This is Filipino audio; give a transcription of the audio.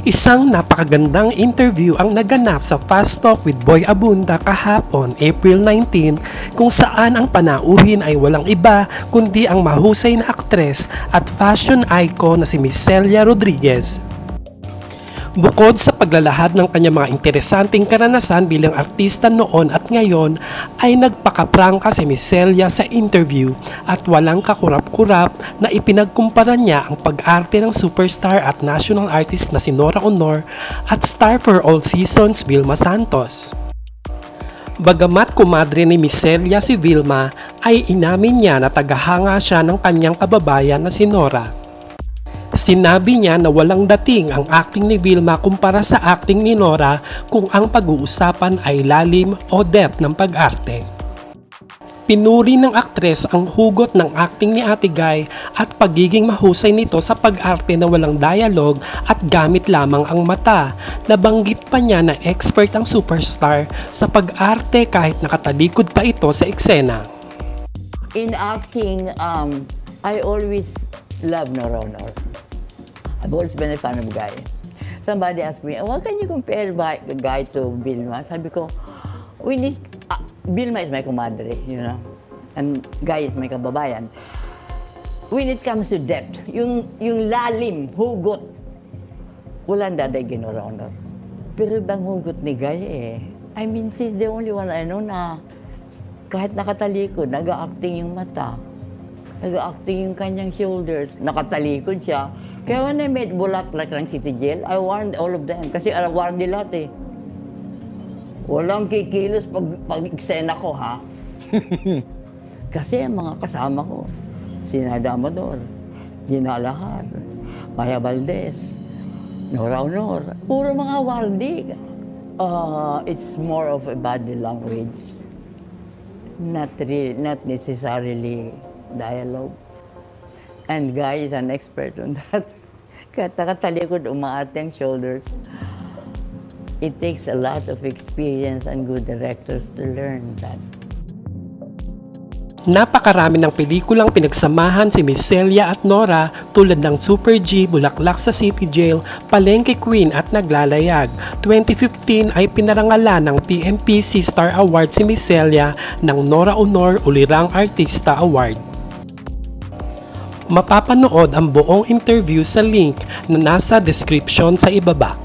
Isang napakagandang interview ang naganap sa Fast Talk with Boy Abunda kahapon, April 19, kung saan ang panauhin ay walang iba kundi ang mahusay na aktres at fashion icon na si Miss Celia Rodriguez. Bukod sa paglalahad ng kanyang mga interesanting karanasan bilang artista noon at ngayon, ay nagpakaprangka si Miss Celia sa interview at walang kakurap-kurap na ipinagkumpara niya ang pag-arte ng superstar at national artist na si Nora Aunor at star for all seasons Vilma Santos. Bagamat kumadre ni Miss Celia si Vilma, ay inamin niya na tagahanga siya ng kanyang kababayan na si Nora. Sinabi niya na walang dating ang acting ni Vilma kumpara sa acting ni Nora kung ang pag-uusapan ay lalim o depth ng pag-arte. Pinuri ng aktres ang hugot ng acting ni Ate Guy at pagiging mahusay nito sa pag-arte na walang dialogue at gamit lamang ang mata. Nabanggit pa niya na expert ang superstar sa pag-arte kahit nakatalikod pa ito sa eksena. In acting, I always love Nora Aunor. I've always been a fan of Guy. Somebody asked me, "What can you compare Guy to Vilma?" Sabi ko, Vilma is my comadre, you know, and Guy is my kababayan. When it comes to depth, yung lalim, hugot, walang daday Nora Aunor. Pero ibang hugot ni Guy I mean, she's the only one I know na kahit nakatalikod, nag-acting yung mata, nag-acting yung kanyang shoulders, nakatalikod siya. Kaya when I met Bulaklak ng City Jail, I warned all of them. Kasi warned nila walang kikilos pag-eksena ko, ha? Kasi ang mga kasama ko, si Nada Amador, Gina Alahar, Maya Valdez, Nora Aunor, puro mga wardi. It's more of a body language. Not necessarily dialogue. And Guy is an expert on that. Kahit nakatalikod, umaarte ang shoulders. It takes a lot of experience and good directors to learn that. Napakarami ng pelikulang pinagsamahan si Miss Celia at Nora tulad ng Super G, Bulaklak sa City Jail, Palengke Queen at Naglalayag. 2015 ay pinarangalan ng TMPC Star Award si Miss Celia ng Nora Aunor Ulirang Artista Award. Mapapanood ang buong interview sa link na nasa description sa ibaba.